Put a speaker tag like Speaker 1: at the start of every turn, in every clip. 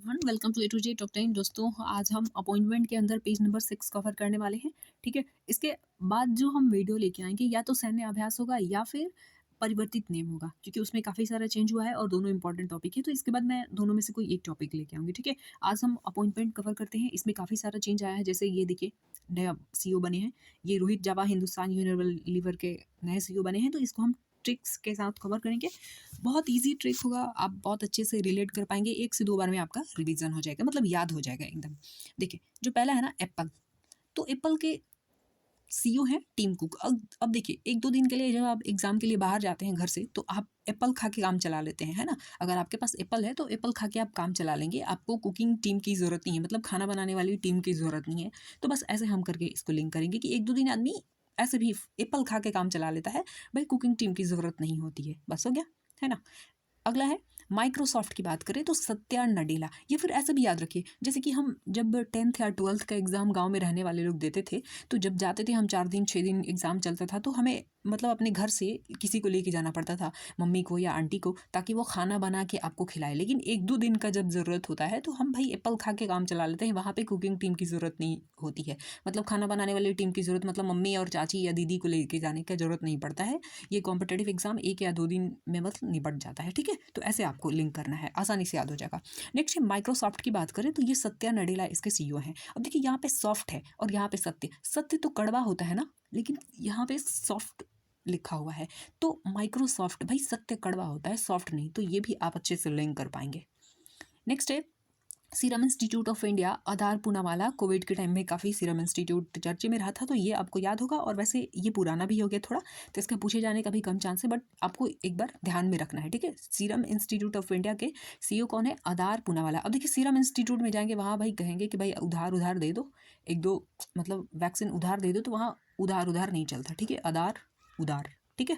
Speaker 1: Everyone, welcome to A to Z top 10। दोस्तों, आज हम अपॉइंटमेंट के अंदर पेज नंबर 6 कवर करने वाले हैं। ठीक है, इसके बाद जो हम वीडियो लेके आएंगे या तो सैन्य अभ्यास होगा या फिर परिवर्तित नियम होगा, क्योंकि उसमें काफ़ी सारा चेंज हुआ है और दोनों इंपॉर्टेंट टॉपिक है। तो इसके बाद मैं दोनों में से कोई एक टॉपिक लेके आऊँगी। ठीक है, आज हम अपॉइंटमेंट कवर करते हैं। इसमें काफ़ी सारा चेंज आया है, जैसे ये देखिए नया सीईओ बने हैं। ये रोहित जावा हिंदुस्तान यूनिलीवर के नए सीईओ बने हैं। तो इसको हम ट्रिक्स के साथ कवर करेंगे। बहुत ईजी ट्रिक होगा, आप बहुत अच्छे से रिलेट कर पाएंगे। 1 से 2 बार में आपका रिवीजन हो जाएगा, मतलब याद हो जाएगा एकदम। देखिए, जो पहला है ना एप्पल, तो एप्पल के सीईओ हैं टिम कुक। अब देखिए, 1-2 दिन के लिए जब आप एग्जाम के लिए बाहर जाते हैं घर से, तो आप एप्पल खा के काम चला लेते हैं, है ना। अगर आपके पास एप्पल है तो एप्पल खा के आप काम चला लेंगे, आपको कुकिंग टीम की ज़रूरत नहीं है, मतलब खाना बनाने वाली टीम की ज़रूरत नहीं है। तो बस ऐसे हम करके इसको लिंक करेंगे कि 1-2 दिन आदमी ऐसे भी एप्पल खा के काम चला लेता है, भाई कुकिंग टीम की ज़रूरत नहीं होती है। बस हो गया, है ना। अगला है माइक्रोसॉफ्ट की बात करें तो सत्या नडेला। ये फिर ऐसे भी याद रखिए, जैसे कि हम जब 10th या 12th का एग्ज़ाम गांव में रहने वाले लोग देते थे, तो जब जाते थे हम 4 दिन 6 दिन एग्ज़ाम चलता था, तो हमें मतलब अपने घर से किसी को लेके जाना पड़ता था, मम्मी को या आंटी को, ताकि वो खाना बना के आपको खिलाए। लेकिन 1-2 दिन का जब ज़रूरत होता है तो हम भाई एप्पल खा के काम चला लेते हैं, वहाँ पे कुकिंग टीम की ज़रूरत नहीं होती है। मतलब खाना बनाने वाली टीम की ज़रूरत, मतलब मम्मी और चाची या दीदी को लेके जाने का ज़रूरत नहीं पड़ता है। ये कॉम्पिटेटिव एग्जाम 1 या 2 दिन में मतलब निपट जाता है। ठीक है, तो ऐसे आपको लिंक करना है, आसानी से याद हो जाएगा। नेक्स्ट है माइक्रोसॉफ्ट की बात करें तो ये सत्या नडेला इसके सीईओ हैं। अब देखिए, यहाँ पे सॉफ्ट है और यहाँ पे सत्य। सत्य तो कड़वा होता है ना, लेकिन यहाँ पे सॉफ्ट लिखा हुआ है, तो माइक्रोसॉफ्ट भाई सत्य कड़वा होता है, सॉफ्ट नहीं। तो ये भी आप अच्छे से लिंक कर पाएंगे। नेक्स्ट है serum institute of India, Aadhaar Poonawalla. Covid के टाइम में काफ़ी सीरम इंस्टीट्यूट चर्चे में रहा था, तो ये आपको याद होगा। और वैसे ये पुराना भी हो गया थोड़ा, तो इसका पूछे जाने का भी कम चांस है, बट आपको एक बार ध्यान में रखना है। ठीक है, सीरम इंस्टीट्यूट ऑफ इंडिया के सीईओ कौन है? आधार पूनावाला। अब देखिए, सीरम इंस्टीट्यूट में जाएंगे, वहाँ भाई कहेंगे कि भाई उधार उधार दे दो, 1-2 मतलब वैक्सीन उधार दे दो, तो वहाँ उधार उधार नहीं चलता। ठीक है, आधार उधार। ठीक है,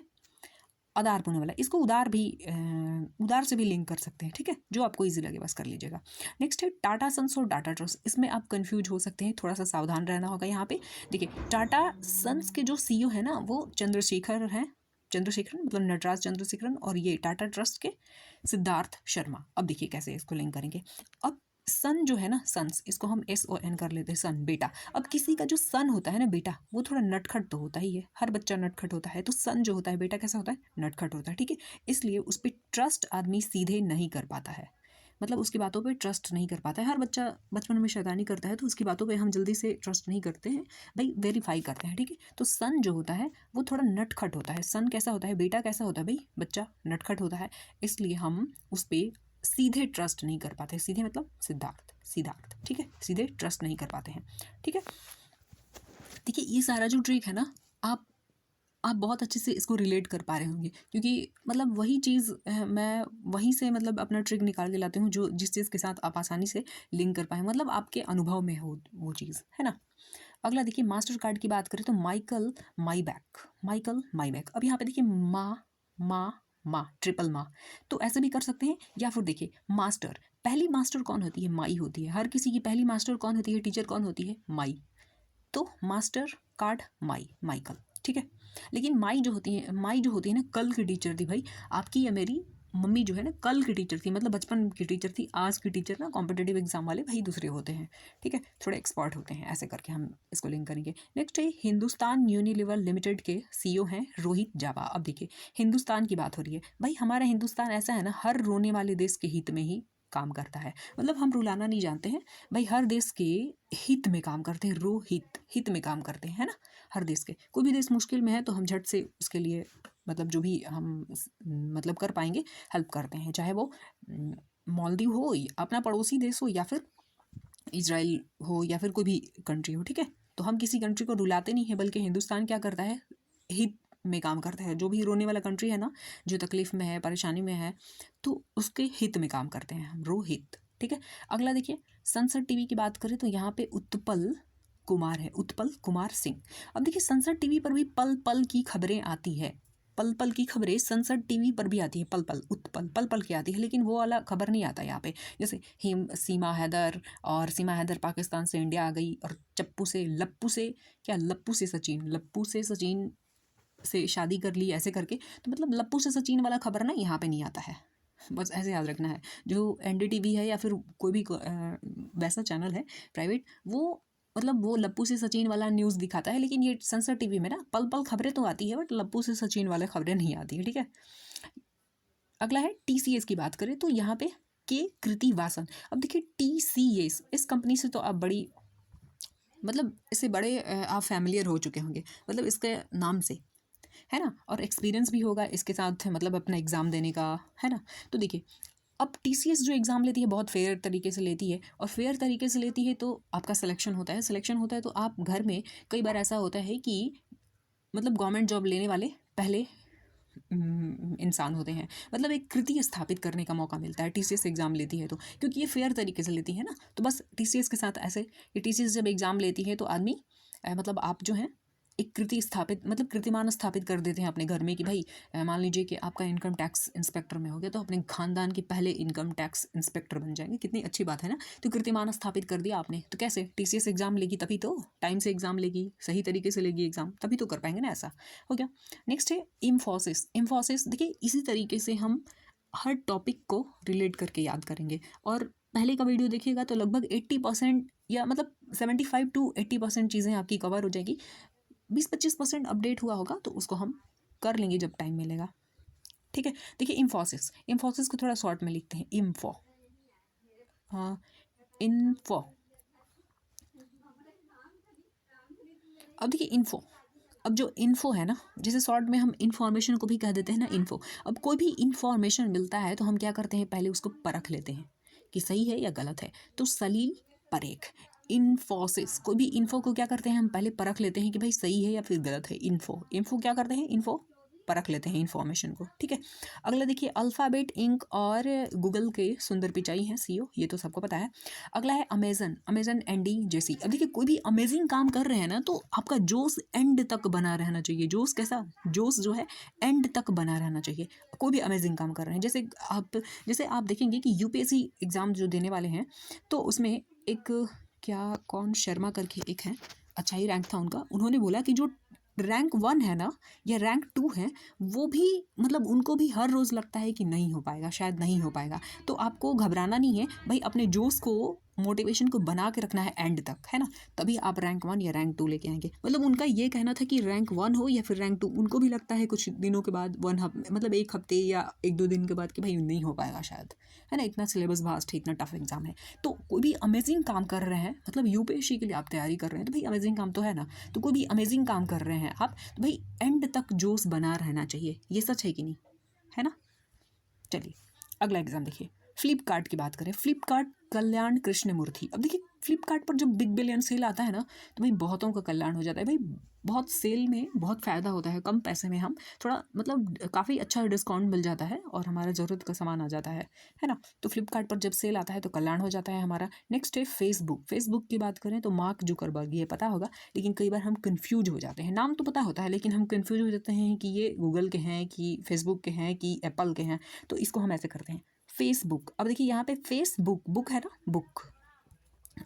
Speaker 1: आधार होने वाला, इसको उधार भी उधार से भी लिंक कर सकते हैं। ठीक है, जो आपको इजी लगे बस कर लीजिएगा। नेक्स्ट है टाटा सन्स और डाटा ट्रस्ट। इसमें आप कंफ्यूज हो सकते हैं, थोड़ा सा सावधान रहना होगा यहाँ पे। देखिए, टाटा सन्स के जो सीईओ है ना, वो चंद्रशेखर हैं, चंद्रशेखरन मतलब नटराज चंद्रशेखरन, और ये टाटा ट्रस्ट के सिद्धार्थ शर्मा। अब देखिए कैसे इसको लिंक करेंगे। अब सन जो है ना, सन्स, इसको हम SON कर लेते हैं, सन बेटा। अब किसी का जो सन होता है ना बेटा, वो थोड़ा नटखट तो होता ही है, हर बच्चा नटखट होता है। तो सन जो होता है बेटा कैसा होता है? नटखट होता है। ठीक है, इसलिए उस पर ट्रस्ट आदमी सीधे नहीं कर पाता है, मतलब उसकी बातों पे ट्रस्ट नहीं कर पाता है। हर बच्चा बचपन में शैतानी करता है, तो उसकी बातों पे हम जल्दी से ट्रस्ट नहीं करते हैं, भाई वेरीफाई करते हैं। ठीक है, तो सन जो होता है वो थोड़ा नटखट होता है। सन कैसा होता है? बेटा कैसा होता है? भाई बच्चा नटखट होता है, इसलिए हम उस पर सीधे ट्रस्ट नहीं कर पाते। सीधे मतलब सिद्धार्थ, सिद्धार्थ। ठीक है, सीधे ट्रस्ट नहीं कर पाते हैं। ठीक है, देखिए ये सारा जो ट्रिक है ना, आप बहुत अच्छे से इसको रिलेट कर पा रहे होंगे, क्योंकि मतलब वही चीज़ मैं वहीं से मतलब अपना ट्रिक निकाल के लाती हूँ, जो जिस चीज़ के साथ आप आसानी से लिंक कर पाए, मतलब आपके अनुभव में हो वो चीज़, है ना। अगला देखिए, मास्टर कार्ड की बात करें तो माइकल माईबैक, माइकल माईबैक। अब यहाँ पे देखिए माँ माँ माँ, ट्रिपल माँ, तो ऐसे भी कर सकते हैं। या फिर देखिए मास्टर, पहली मास्टर कौन होती है? माई होती है। हर किसी की पहली मास्टर कौन होती है? टीचर कौन होती है? माई। तो मास्टर कार्ड माई, माइकल। ठीक है, लेकिन माई जो होती है ना, कल की टीचर थी भाई आपकी या मेरी मम्मी जो है ना, कल की टीचर थी, मतलब बचपन की टीचर थी। आज की टीचर ना कॉम्पिटेटिव एग्जाम वाले भाई दूसरे होते हैं। ठीक है, थोड़े एक्सपर्ट होते हैं, ऐसे करके हम इसको लिंक करेंगे। नेक्स्ट है हिंदुस्तान यूनिलीवर लिमिटेड के सीईओ हैं रोहित जावा। अब देखिए, हिंदुस्तान की बात हो रही है, भाई हमारा हिंदुस्तान ऐसा है ना, हर रोने वाले देश के हित में ही काम करता है। मतलब हम रुलाना नहीं जानते हैं भाई, हर देश के हित में काम करते हैं, रोहित हित में काम करते हैं, है ना। हर देश के, कोई भी देश मुश्किल में है तो हम झट से उसके लिए मतलब जो भी हम मतलब कर पाएंगे हेल्प करते हैं, चाहे वो मालदीव हो, अपना पड़ोसी देश हो, या फिर इजराइल हो, या फिर कोई भी कंट्री हो। ठीक है, तो हम किसी कंट्री को रुलाते नहीं है, बल्कि हिंदुस्तान क्या करता है? हित में काम करता है। जो भी रोने वाला कंट्री है ना, जो तकलीफ में है, परेशानी में है, तो उसके हित में काम करते हैं हम, रोहित। ठीक है, अगला देखिए, संसद टीवी की बात करें तो यहाँ पे उत्पल कुमार है, उत्पल कुमार सिंह। अब देखिए, संसद टीवी पर भी पल पल की खबरें आती है, पल पल की खबरें संसद टीवी पर भी आती है। पल पल, उत्पल पल पल की आती है, लेकिन वो वाला खबर नहीं आता यहाँ पे। जैसे सीमा हैदर, और सीमा हैदर पाकिस्तान से इंडिया आ गई, और चप्पू से लप्पू से, क्या लप्पू से सचिन, लप्पू से सचिन से शादी कर ली, ऐसे करके। तो मतलब लप्पू से सचिन वाला खबर ना यहाँ पे नहीं आता है। बस ऐसे याद रखना है। जो एनडीटीवी है या फिर कोई भी वैसा चैनल है प्राइवेट, वो मतलब वो लप्पू से सचिन वाला न्यूज़ दिखाता है, लेकिन ये सनसर टीवी में ना पल पल खबरें तो आती है, बट लप्पू से सचिन वाले खबरें नहीं आती है, ठीक है। अगला है टीसीएस की बात करें तो यहाँ पे के कृति वासन। अब देखिए टीसीएस, इस कंपनी से तो आप बड़ी मतलब इससे बड़े आप फैमिलियर हो चुके होंगे, मतलब इसके नाम से, है ना, और एक्सपीरियंस भी होगा इसके साथ, मतलब अपना एग्ज़ाम देने का, है ना। तो देखिए अब टीसीएस जो एग्ज़ाम लेती है बहुत फेयर तरीके से लेती है, और फेयर तरीके से लेती है तो आपका सिलेक्शन होता है, सिलेक्शन होता है तो आप घर में, कई बार ऐसा होता है कि मतलब गवर्नमेंट जॉब लेने वाले पहले इंसान होते हैं, मतलब एक कृति स्थापित करने का मौका मिलता है टीसीएस एग्ज़ाम लेती है तो, क्योंकि ये फेयर तरीके से लेती है ना। तो बस टीसीएस के साथ ऐसे, ये टीसीएस जब एग्ज़ाम लेती है तो आदमी मतलब आप जो हैं एक कृति स्थापित, मतलब कीर्तिमान स्थापित कर देते हैं अपने घर में कि भाई मान लीजिए कि आपका इनकम टैक्स इंस्पेक्टर में हो गया तो अपने खानदान के पहले इनकम टैक्स इंस्पेक्टर बन जाएंगे। कितनी अच्छी बात है ना। तो कीर्तिमान स्थापित कर दिया आपने, तो कैसे टीसीएस एग्ज़ाम लेगी तभी तो, टाइम से एग्ज़ाम लेगी, सही तरीके से लेगी एग्ज़ाम, तभी तो कर पाएंगे ना, ऐसा हो गया। नेक्स्ट है इन्फोसिस। इन्फोसिस देखिए इसी तरीके से हम हर टॉपिक को रिलेट करके याद करेंगे, और पहले का वीडियो देखिएगा तो लगभग 80% या मतलब 75 to 80% चीज़ें आपकी कवर हो जाएगी। 20-25% अपडेट हुआ होगा तो उसको हम कर लेंगे जब टाइम मिलेगा, ठीक है। देखिए इन्फोसिस, इन्फोसिस को थोड़ा शॉर्ट में लिखते हैं इन्फो, हाँ इन्फो। अब देखिए इन्फो, अब जो इन्फो है ना, जैसे शॉर्ट में हम इन्फॉर्मेशन को भी कह देते हैं ना इन्फो। अब कोई भी इन्फॉर्मेशन मिलता है तो हम क्या करते हैं, पहले उसको परख लेते हैं कि सही है या गलत है। तो सलील परेख, इन्फोसिस, कोई भी इन्फो को क्या करते हैं हम पहले परख लेते हैं कि भाई सही है या फिर गलत है। इन्फो, इन्फो क्या करते हैं, इन्फो परख लेते हैं इन्फॉर्मेशन को, ठीक है। अगला देखिए अल्फ़ाबेट इंक और गूगल के सुंदर पिचाई हैं सीईओ, ये तो सबको पता है। अगला है अमेजन, अमेजन एंडी जेसी। अब देखिए कोई भी अमेजिंग काम कर रहे हैं ना तो आपका जोश एंड तक बना रहना चाहिए। जोश कैसा, जोश जो है एंड तक बना रहना चाहिए। कोई भी अमेजिंग काम कर रहे हैं, जैसे आप देखेंगे कि यूपीएससी एग्ज़ाम जो देने वाले हैं तो उसमें एक क्या कौन शर्मा करके एक है, अच्छा ही रैंक था उनका, उन्होंने बोला कि जो रैंक 1 है ना या रैंक 2 है, वो भी मतलब उनको भी हर रोज़ लगता है कि नहीं हो पाएगा, शायद नहीं हो पाएगा। तो आपको घबराना नहीं है भाई, अपने जोश को, मोटिवेशन को बना के रखना है एंड तक, है ना। तभी आप रैंक 1 या रैंक 2 लेके आएंगे। मतलब उनका ये कहना था कि रैंक 1 हो या फिर रैंक 2, उनको भी लगता है कुछ दिनों के बाद, मतलब एक हफ्ते या 1-2 दिन के बाद कि भाई नहीं हो पाएगा शायद, है ना। इतना सिलेबस वास्ट है, इतना टफ एग्जाम है। तो कोई भी अमेजिंग काम कर रहे हैं, मतलब यूपीएससी के लिए आप तैयारी कर रहे हैं तो भाई अमेजिंग काम तो है ना। तो कोई भी अमेजिंग काम कर रहे हैं आप तो भाई एंड तक जोश बना रहना चाहिए। ये सच है कि नहीं, है ना। चलिए अगला एग्जाम देखिए, फ्लिपकार्ट की बात करें। फ्लिपकार्ट कल्याण कृष्णमूर्ति। अब देखिए फ्लिपकार्ट पर जब बिग बिलियन सेल आता है ना तो भाई बहुतों का कल्याण हो जाता है भाई। बहुत सेल में बहुत फ़ायदा होता है, कम पैसे में हम थोड़ा मतलब काफ़ी अच्छा डिस्काउंट मिल जाता है और हमारा ज़रूरत का सामान आ जाता है ना। तो फ्लिपकार्ट पर जब सेल आता है तो कल्याण हो जाता है हमारा। नेक्स्ट है फेसबुक। फेसबुक की बात करें तो मार्क जुकरबर्ग, ये पता होगा, लेकिन कई बार हम कन्फ्यूज हो जाते हैं। नाम तो पता होता है लेकिन हम कन्फ्यूज हो जाते हैं कि ये गूगल के हैं कि फेसबुक के हैं कि एप्पल के हैं। तो इसको हम ऐसे करते हैं फेसबुक। अब देखिए यहाँ पे फेसबुक, बुक है ना, बुक।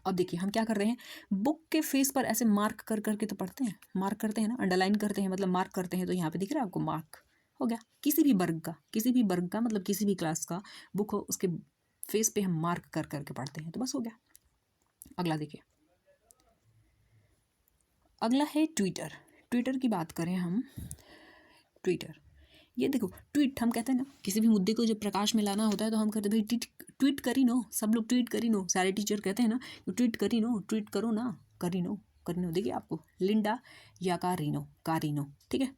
Speaker 1: अब देखिए हम क्या कर रहे हैं, बुक के फेस पर ऐसे मार्क कर करके तो पढ़ते हैं, मार्क करते हैं ना, अंडरलाइन करते हैं, मतलब मार्क करते हैं। तो यहाँ पे दिख रहा है आपको मार्क, हो गया। किसी भी वर्ग का, किसी भी वर्ग का मतलब किसी भी क्लास का बुक हो, उसके फेस पे हम मार्क कर करके पढ़ते हैं, तो बस हो गया। अगला देखिए, अगला है ट्विटर। ट्विटर की बात करें हम, ट्विटर, ये देखो ट्वीट हम कहते हैं ना, किसी भी मुद्दे को जब प्रकाश में लाना होता है तो हम कहते हैं भाई ट्वीट, ट्वीट करी नो, सब लोग ट्वीट करी नो, सारे टीचर कहते हैं ना ट्वीट करी नो, ट्वीट करो ना, करी नो, करी नो। देखिए आपको लिंडा या कारिनो, कारिनो, ठीक है।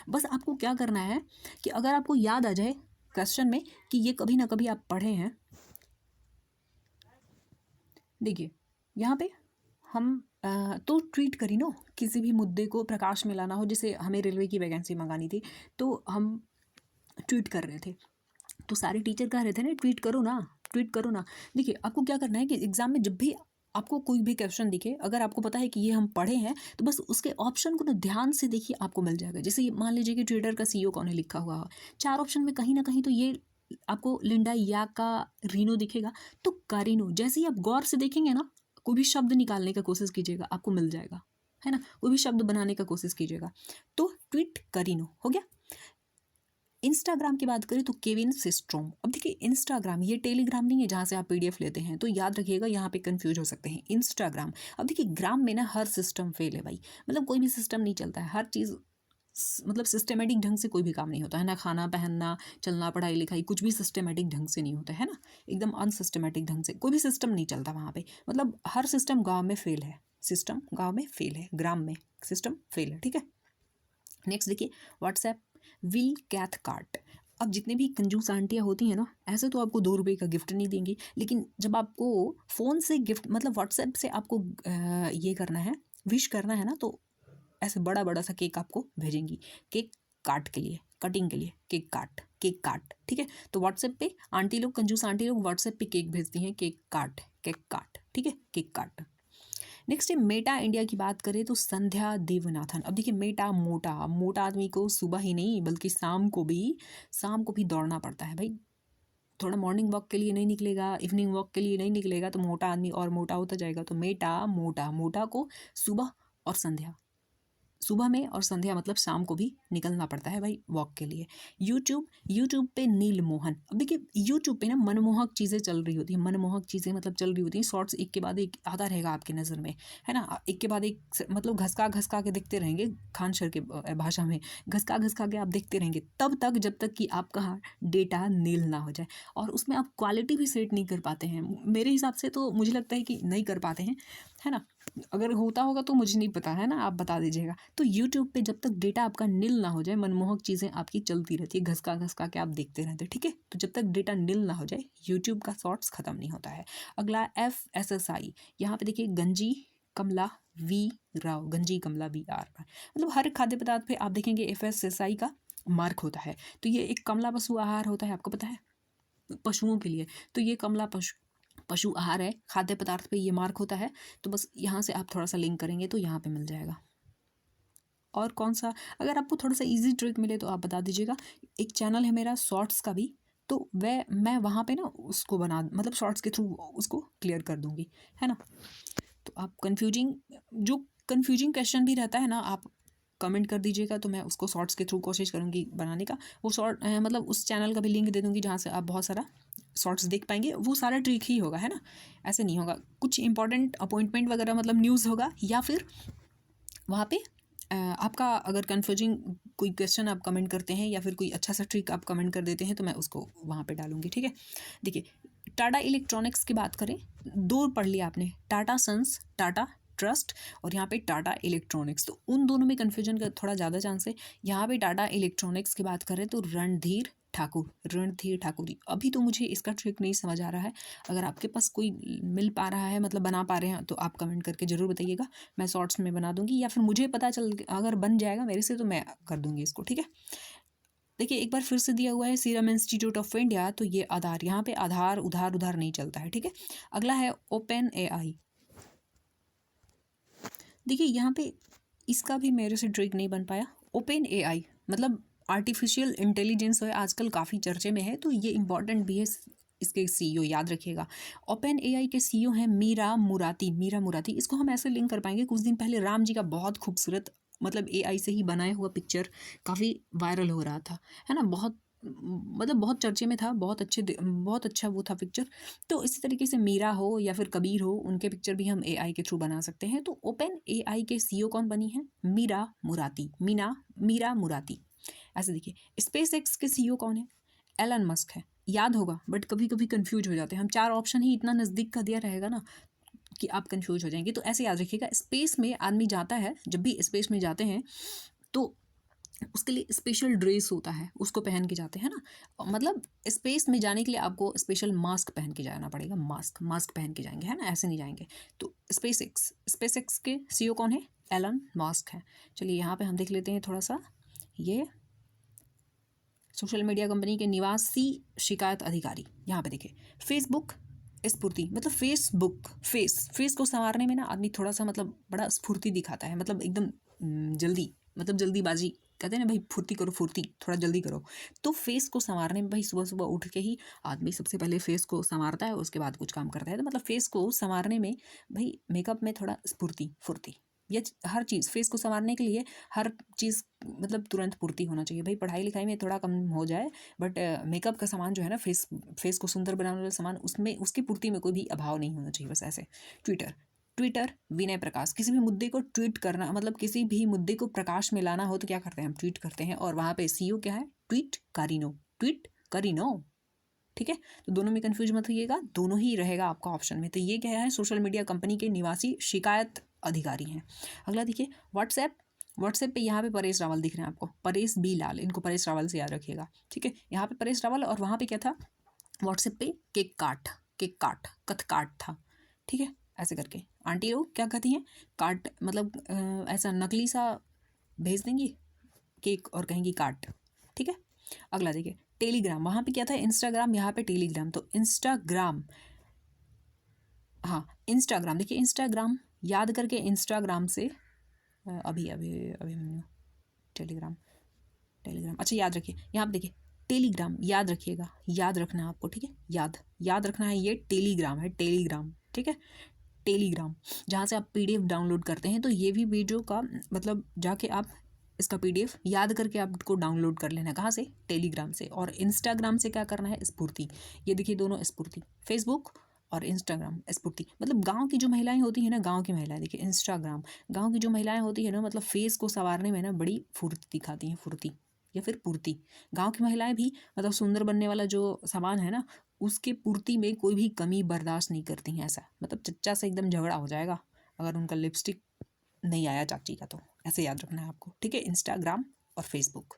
Speaker 1: बस आपको क्या करना है कि अगर आपको याद आ जाए क्वेश्चन में कि ये कभी ना कभी आप पढ़े हैं, देखिए यहाँ पे हम तो ट्वीट करी नो, किसी भी मुद्दे को प्रकाश में लाना हो, जैसे हमें रेलवे की वैकेंसी मंगानी थी तो हम ट्वीट कर रहे थे, तो सारे टीचर कह रहे थे ना ट्वीट करो ना, ट्वीट करो ना। देखिए आपको क्या करना है कि एग्जाम में जब भी आपको कोई भी क्वेश्चन दिखे, अगर आपको पता है कि ये हम पढ़े हैं तो बस उसके ऑप्शन को ना ध्यान से देखिए, आपको मिल जाएगा। जैसे मान लीजिए कि ट्विटर का सीईओ कौन है लिखा हुआ है, 4 ऑप्शन में कहीं ना कहीं तो ये आपको लिंडा या का रीनो दिखेगा, तो कारिनो। जैसे ही आप गौर से देखेंगे ना, कोई भी शब्द निकालने का कोशिश कीजिएगा, आपको मिल जाएगा, है ना। कोई भी शब्द बनाने का कोशिश कीजिएगा, तो ट्वीट करिनो हो गया। इंस्टाग्राम की बात करें तो केविन सिस्ट्रोम। अब देखिए इंस्टाग्राम ये टेलीग्राम नहीं है जहाँ से आप पीडीएफ लेते हैं, तो याद रखिएगा यहाँ पे कंफ्यूज हो सकते हैं। इंस्टाग्राम, अब देखिए ग्राम में ना हर सिस्टम फेल है भाई, मतलब कोई भी सिस्टम नहीं चलता है, हर चीज़ मतलब सिस्टमेटिक ढंग से कोई भी काम नहीं होता है ना, खाना पहनना चलना पढ़ाई लिखाई कुछ भी सिस्टमेटिक ढंग से नहीं होता है ना, एकदम अनसिस्टमेटिक ढंग से कोई भी सिस्टम नहीं चलता वहाँ पे, मतलब हर सिस्टम गाँव में फेल है, सिस्टम गाँव में फेल है, ग्राम में सिस्टम फेल है, ठीक है। नेक्स्ट देखिए व्हाट्सएप विल कैथ कार्ट। अब जितने भी कंजूस आंटियाँ होती हैं ना, ऐसे तो आपको 2 रुपये का गिफ्ट नहीं देंगी, लेकिन जब आपको फ़ोन से गिफ्ट मतलब व्हाट्सएप से आपको ये करना है, विश करना है ना, तो ऐसे बड़ा बड़ा सा केक आपको भेजेंगी, केक काट के लिए, कटिंग के लिए केक काट, ठीक है। तो व्हाट्सएप पे आंटी लोग, कंजूस आंटी लोग व्हाट्सएप पे केक भेजती हैं, केक काट, ठीक है, केक काट। नेक्स्ट है मेटा इंडिया की बात करें तो संध्या देवनाथन। अब देखिए मेटा मोटा आदमी को सुबह ही नहीं बल्कि शाम को भी दौड़ना पड़ता है भाई, थोड़ा मॉर्निंग वॉक के लिए नहीं निकलेगा, इवनिंग वॉक के लिए नहीं निकलेगा तो मोटा आदमी और मोटा होता जाएगा। तो मोटा को सुबह और संध्या, सुबह में और संध्या मतलब शाम को भी निकलना पड़ता है भाई वॉक के लिए। यूट्यूब पे नील मोहन। अब देखिए यूट्यूब पे ना मनमोहक चीज़ें चल रही होती हैं, मनमोहक चीज़ें मतलब चल रही होती हैं, शॉर्ट्स एक के बाद एक आता रहेगा आपकी नज़र में, है ना, एक के बाद एक, मतलब घसका के देखते रहेंगे, खान सर के भाषा में घसका के आप देखते रहेंगे तब तक जब तक कि आपका डेटा नील ना हो जाए, और उसमें आप क्वालिटी भी सेट नहीं कर पाते हैं, मेरे हिसाब से तो मुझे लगता है कि नहीं कर पाते हैं, है ना, अगर होता होगा तो मुझे नहीं पता, है ना, आप बता दीजिएगा। तो यूट्यूब पे जब तक डेटा आपका नील ना हो जाए, मनमोहक चीज़ें आपकी चलती रहती है, घसका के आप देखते रहते हैं, ठीक है। तो जब तक डेटा नील ना हो जाए यूट्यूब का शॉर्ट्स खत्म नहीं होता है। अगला FSSI, यहाँ पे देखिए गंजी कमला वी राव, गंजी कमला वी आर, मतलब हर खाद्य पदार्थ पे आप देखेंगे FSSI का मार्क होता है। तो ये एक कमला पशु आहार होता है, आपको पता है, पशुओं के लिए। तो ये कमला पशु आहार है, खाद्य पदार्थ पे ये मार्क होता है। तो बस यहाँ से आप थोड़ा सा लिंक करेंगे तो यहाँ पे मिल जाएगा। और कौन सा, अगर आपको थोड़ा सा इजी ट्रिक मिले तो आप बता दीजिएगा। एक चैनल है मेरा शॉर्ट्स का भी, तो मैं वहाँ पे ना उसको बना मतलब शॉर्ट्स के थ्रू उसको क्लियर कर दूँगी, है ना। तो आप कन्फ्यूजिंग क्वेश्चन भी रहता है ना, आप कमेंट कर दीजिएगा तो मैं उसको शॉर्ट्स के थ्रू कोशिश करूँगी बनाने का। वो शॉर्ट मतलब उस चैनल का भी लिंक दे दूँगी जहाँ से आप बहुत सारा शॉर्ट्स देख पाएंगे, वो सारा ट्रिक ही होगा, है ना, ऐसे नहीं होगा। कुछ इंपॉर्टेंट अपॉइंटमेंट वगैरह मतलब न्यूज़ होगा, या फिर वहाँ पे आपका अगर कन्फ्यूजिंग कोई क्वेश्चन आप कमेंट करते हैं या फिर कोई अच्छा सा ट्रिक आप कमेंट कर देते हैं तो मैं उसको वहाँ पे डालूंगी, ठीक है। देखिए टाटा इलेक्ट्रॉनिक्स की बात करें, 2 पढ़ लिया आपने, टाटा सन्स, टाटा ट्रस्ट, और यहाँ पे टाटा इलेक्ट्रॉनिक्स, तो उन दोनों में कन्फ्यूजन का थोड़ा ज़्यादा चांस है। यहाँ पे टाटा इलेक्ट्रॉनिक्स की बात करें तो रणधीर ठाकुर जी। अभी तो मुझे इसका ट्रिक नहीं समझ आ रहा है, अगर आपके पास कोई मिल पा रहा है मतलब बना पा रहे हैं तो आप कमेंट करके ज़रूर बताइएगा, मैं शॉर्ट्स में बना दूंगी, या फिर मुझे पता चल अगर बन जाएगा मेरे से तो मैं कर दूंगी इसको, ठीक है। देखिए एक बार फिर से दिया हुआ है सीरम इंस्टीट्यूट ऑफ इंडिया, तो ये आधार, यहाँ पे आधार उधार नहीं चलता है, ठीक है। अगला है OpenAI। देखिए यहाँ पे इसका भी मेरे से ट्रिक नहीं बन पाया। OpenAI मतलब आर्टिफिशियल इंटेलिजेंस है, आजकल काफ़ी चर्चे में है, तो ये इंपॉर्टेंट भी है। इसके CEO याद रखिएगा, OpenAI के CEO हैं मीरा मुराती। इसको हम ऐसे लिंक कर पाएंगे, कुछ दिन पहले राम जी का बहुत खूबसूरत मतलब AI से ही बनाया हुआ पिक्चर काफ़ी वायरल हो रहा था, है ना, बहुत मतलब बहुत चर्चे में था, बहुत अच्छा वो था पिक्चर। तो इसी तरीके से मीरा हो या फिर कबीर हो, उनके पिक्चर भी हम AI के थ्रू बना सकते हैं। तो OpenAI के CEO कौन बनी है, मीरा मुराती। ऐसे देखिए SpaceX के CEO कौन है, एलन मस्क है, याद होगा, बट कभी कभी कंफ्यूज हो जाते हैं हम, 4 ऑप्शन ही इतना नज़दीक का दिया रहेगा ना कि आप कंफ्यूज हो जाएंगे। तो ऐसे याद रखिएगा, स्पेस में आदमी जाता है, जब भी स्पेस में जाते हैं तो उसके लिए स्पेशल ड्रेस होता है, उसको पहन के जाते हैं ना, मतलब स्पेस में जाने के लिए आपको स्पेशल मास्क पहन के जाना पड़ेगा, मास्क पहन के जाएंगे, है ना, ऐसे नहीं जाएंगे। तो स्पेस एक्स के CEO कौन है, एलन मस्क है। चलिए यहाँ पे हम देख लेते हैं थोड़ा सा, ये सोशल मीडिया कंपनी के निवासी शिकायत अधिकारी। यहाँ पे देखिए फेसबुक स्फूर्ति, मतलब फेस को संवारने में ना आदमी थोड़ा सा मतलब बड़ा स्फूर्ति दिखाता है, मतलब एकदम जल्दी, मतलब जल्दीबाजी, कहते हैं ना भाई फुर्ती करो, थोड़ा जल्दी करो। तो फेस को संवारने में भाई सुबह सुबह उठ के ही आदमी सबसे पहले फेस को संवारता है, उसके बाद कुछ काम करता है। तो मतलब फेस को संवारने में भाई मेकअप में थोड़ा फुर्ती, ये हर चीज़ फेस को संवारने के लिए हर चीज़ मतलब तुरंत पूर्ति होना चाहिए भाई। पढ़ाई लिखाई में थोड़ा कम हो जाए बट मेकअप का सामान जो है ना, फेस को सुंदर बनाने वाला सामान, उसमें उसकी पूर्ति में कोई भी अभाव नहीं होना चाहिए, बस ऐसे। ट्विटर ट्विटर विनय प्रकाश, किसी भी मुद्दे को ट्वीट करना, मतलब किसी भी मुद्दे को प्रकाश में लाना हो तो क्या करते हैं हम, ट्वीट करते हैं। और वहाँ पे सीईओ क्या है, ट्वीट करीनो। ठीक है, तो दोनों में कंफ्यूज मत होइएगा, दोनों ही रहेगा आपका ऑप्शन में। तो ये क्या है, सोशल मीडिया कंपनी के निवासी शिकायत अधिकारी हैं। अगला देखिए व्हाट्सएप पे यहाँ पे परेश रावल दिख रहे हैं आपको, परेश बी लाल, इनको परेश रावल से याद रखिएगा। ठीक है, यहाँ पे परेश रावल, और वहाँ पे क्या था, व्हाट्सएप पे केक काट कथ काट था। ठीक है, ऐसे करके आंटी लोग क्या कहती हैं, काट मतलब ऐसा नकली सा भेज देंगी केक और कहेंगी काट। ठीक है, अगला देखिए टेलीग्राम, वहाँ पे क्या था इंस्टाग्राम, यहाँ पे टेलीग्राम। तो इंस्टाग्राम, हाँ इंस्टाग्राम, देखिए इंस्टाग्राम याद करके इंस्टाग्राम से अभी अभी अभी टेलीग्राम अच्छा याद रखिए, यहाँ पे देखिए टेलीग्राम, याद रखिएगा, याद रखना है आपको। ठीक है, याद रखना है, ये टेलीग्राम है, टेलीग्राम। ठीक है, टेलीग्राम जहाँ से आप पीडीएफ डाउनलोड करते हैं, तो ये भी वीडियो का मतलब जाके आप इसका पीडीएफ याद करके आपको डाउनलोड कर लेना है, कहाँ से, टेलीग्राम से। और इंस्टाग्राम से क्या करना है, स्फूर्ति, ये देखिए दोनों स्फूर्ति, फेसबुक और इंस्टाग्राम स्फूर्ति। मतलब गांव की जो महिलाएं होती हैं ना, गांव की महिलाएं, देखिए इंस्टाग्राम, गांव की जो महिलाएं होती है ना, मतलब फेस को संवारने में ना बड़ी फुर्ती दिखाती हैं, फुर्ती या फिर पूर्ति। गांव की महिलाएं भी मतलब सुंदर बनने वाला जो सामान है ना, उसके पूर्ति में कोई भी कमी बर्दाश्त नहीं करती हैं। ऐसा मतलब चच्चा से एकदम झगड़ा हो जाएगा अगर उनका लिपस्टिक नहीं आया चाची का, तो ऐसे याद रखना है आपको। ठीक है, इंस्टाग्राम और फेसबुक,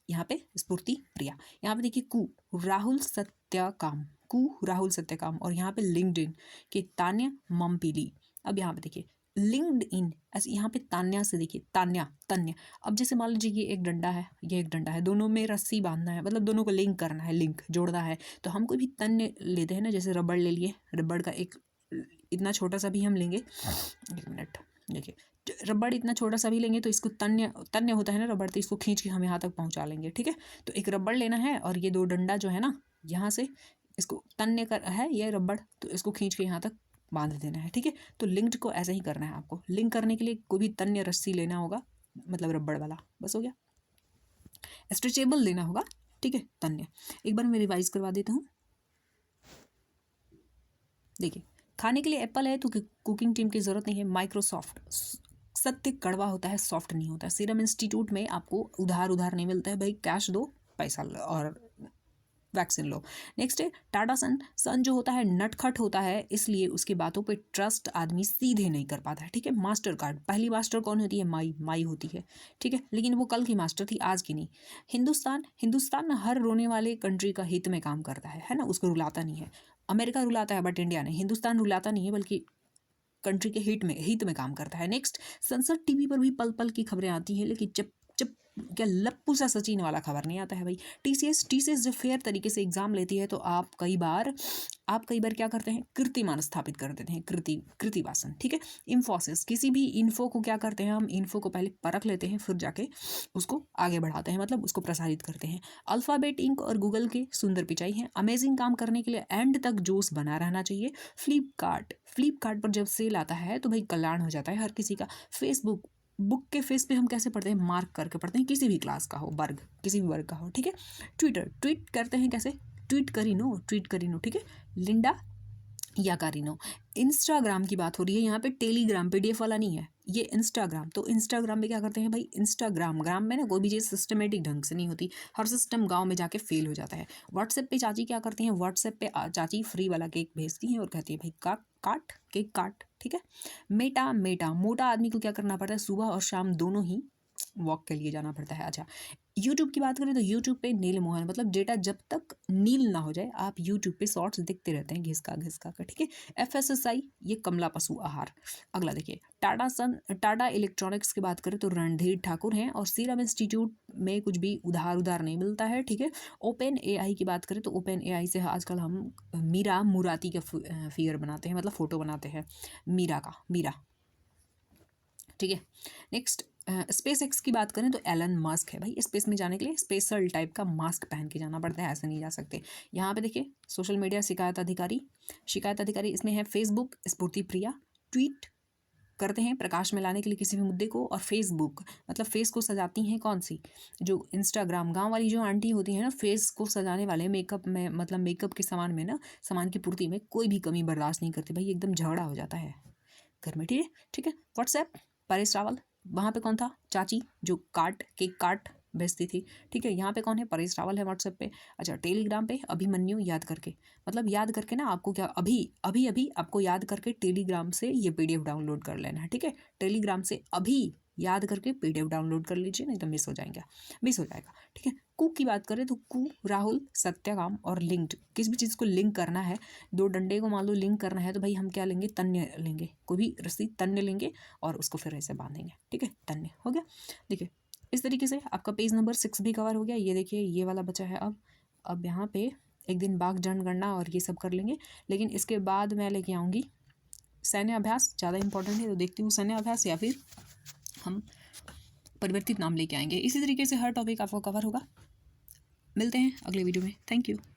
Speaker 1: यहाँ पे स्फूर्ति प्रिया। यहाँ पे देखिए राहुल राहुल सत्यकाम, और यहाँ पे लिंक्डइन के तान्या ममपीली। अब यहाँ पे देखिए लिंक्डइन, ऐसे यहाँ पे तान्या से देखिए तन्या। अब जैसे मान लीजिए ये एक डंडा है, ये एक डंडा है, दोनों में रस्सी बांधना है, मतलब दोनों को लिंक करना है, लिंक जोड़ना है। तो हम कोई भी तन्य लेते हैं ना, जैसे रबड़ ले लिए, रबड़ का एक इतना छोटा सा भी हम लेंगे, एक मिनट देखिए, रबड़ इतना छोटा सा भी लेंगे तो इसको तन्य होता है ना रबड़, तो इसको खींच के हम यहाँ तक पहुँचा लेंगे। ठीक है, तो एक रबड़ लेना है और ये दो डंडा जो है ना, यहाँ से इसको तन्य कर है ये रबड़, तो इसको खींच के यहाँ तक बांध देना है। ठीक है, तो लिंक्ड को ऐसा ही करना है आपको। लिंक करने के लिए कोई भी तन्य रस्सी लेना होगा, मतलब रबड़ वाला, बस हो गया। स्ट्रेचेबल लेना होगा। ठीक है, तन्य। एक बार मैं रिवाइज करवा देता हूँ। देखिए, खाने के लिए एप्पल है तो कुकिंग टीम की ज़रूरत नहीं है। माइक्रोसॉफ्ट, सत्य कड़वा होता है, सॉफ्ट नहीं होता है। सीरम इंस्टीट्यूट में आपको उधार नहीं मिलता है भाई, कैश दो पैसा लो और वैक्सीन लो। नेक्स्ट है टाटा सन जो होता है नटखट होता है, इसलिए उसकी बातों पे ट्रस्ट आदमी सीधे नहीं कर पाता है। ठीक है, मास्टर कार्ड, पहली मास्टर कौन होती है, माई होती है। ठीक है, लेकिन वो कल की मास्टर थी, आज की नहीं। हिंदुस्तान हर रोने वाले कंट्री का हित में काम करता है ना, उसको रुलाता नहीं है। अमेरिका रुलाता है बट इंडिया नहीं, हिंदुस्तान रुलाता नहीं है बल्कि कंट्री के हित में काम करता है। नेक्स्ट, संसद टीवी पर भी पल पल की खबरें आती हैं, लेकिन जब क्या लप्पू सा सचिन वाला खबर नहीं आता है भाई। टीसीएस जब फेयर तरीके से एग्जाम लेती है तो आप कई बार क्या करते हैं, कीर्तिमान स्थापित कर देते हैं, कृतिवासन। ठीक है, इन्फोसिस, किसी भी इन्फो को क्या करते हैं हम, इन्फो को पहले परख लेते हैं, फिर जाके उसको आगे बढ़ाते हैं, मतलब उसको प्रसारित करते हैं। अल्फाबेट इंक और गूगल के सुंदर पिचाई हैं। अमेजिंग काम करने के लिए एंड तक जोश बना रहना चाहिए। फ्लिपकार्ट पर जब सेल आता है तो भाई कल्याण हो जाता है हर किसी का। फेसबुक, बुक के फेस पे हम कैसे पढ़ते हैं, मार्क करके पढ़ते हैं, किसी भी क्लास का हो, वर्ग, किसी भी वर्ग का हो। ठीक है, ट्वीट करते हैं कैसे, ट्वीट करीनो। ठीक है, लिंडा या कारिनो। इंस्टाग्राम की बात हो रही है यहाँ पे, टेलीग्राम पीडीएफ वाला नहीं है, ये इंस्टाग्राम। तो इंस्टाग्राम में क्या करते हैं भाई, ग्राम में ना कोई भी चीज़ सिस्टमेटिक ढंग से नहीं होती, हर सिस्टम गांव में जाके फेल हो जाता है। व्हाट्सएप पे चाची क्या करती हैं, व्हाट्सएप पे चाची फ्री वाला केक भेजती हैं और कहती है भाई केक काट। ठीक है, मेटा मोटा आदमी को क्या करना पड़ता है, सुबह और शाम दोनों ही वॉक के लिए जाना पड़ता है। अच्छा, यूट्यूब की बात करें तो यूट्यूब पे नील मोहन, मतलब डेटा जब तक नील ना हो जाए आप यूट्यूब पे शॉर्ट्स देखते रहते हैं घिसका कर। ठीक है, एफएसएसआई, ये कमला पशु आहार। अगला देखिए टाटा इलेक्ट्रॉनिक्स की बात करें तो रणधीर ठाकुर हैं, और सीरम इंस्टीट्यूट में कुछ भी उधार नहीं मिलता है। ठीक है, ओपन एआई की बात करें तो ओपन एआई से आजकल हम मीरा मुराती का फिगर बनाते हैं, मतलब फोटो बनाते हैं मीरा। ठीक है, नेक्स्ट स्पेस एक्स की बात करें तो एलन मस्क है भाई। स्पेस में जाने के लिए स्पेशल टाइप का मास्क पहन के जाना पड़ता है, ऐसे नहीं जा सकते। यहाँ पे देखिए सोशल मीडिया शिकायत अधिकारी, इसमें है फेसबुक स्फूर्ति प्रिया, ट्वीट करते हैं प्रकाश में लाने के लिए किसी भी मुद्दे को। और फेसबुक मतलब फेस को सजाती हैं कौन सी, जो इंस्टाग्राम गांव वाली जो आंटी होती है ना, फेस को सजाने वाले मेकअप में, मतलब मेकअप के सामान में ना, सामान की पूर्ति में कोई भी कमी बर्दाश्त नहीं करती भाई, एकदम झगड़ा हो जाता है घर में। ठीक है, ठीक है। व्हाट्सएप परेश रावल, वहाँ पे कौन था, चाची जो केक काट भेजती थी। ठीक है, यहाँ पे कौन है, परेश रावल है व्हाट्सएप पे। अच्छा, टेलीग्राम पे अभिमन्यु याद करके, मतलब याद करके ना आपको क्या, अभी अभी अभी आपको याद करके टेलीग्राम से ये PDF डाउनलोड कर लेना है। ठीक है, टेलीग्राम से अभी याद करके PDF डाउनलोड कर लीजिए, नहीं तो मिस हो जाएगा। ठीक है, कू की बात करें तो कू, राहुल, सत्याकाम और लिंक्ड, किस भी चीज़ को लिंक करना है, दो डंडे को मान लो लिंक करना है तो भाई हम क्या लेंगे, तन्य लेंगे, कोई भी रस्सी तन्य लेंगे और उसको फिर ऐसे बांधेंगे। ठीक है, तन्य हो गया। देखिए इस तरीके से आपका पेज नंबर 6 भी कवर हो गया। ये देखिए ये वाला बचा है। अब यहाँ पे एक दिन बाघ जनगणना और ये सब कर लेंगे, लेकिन इसके बाद मैं लेके आऊँगी सैन्य अभ्यास, ज़्यादा इंपॉर्टेंट है तो देखती हूँ सैन्य अभ्यास या फिर हम परिवर्तित नाम लेके आएंगे। इसी तरीके से हर टॉपिक आपको कवर होगा। मिलते हैं अगले वीडियो में। Thank you.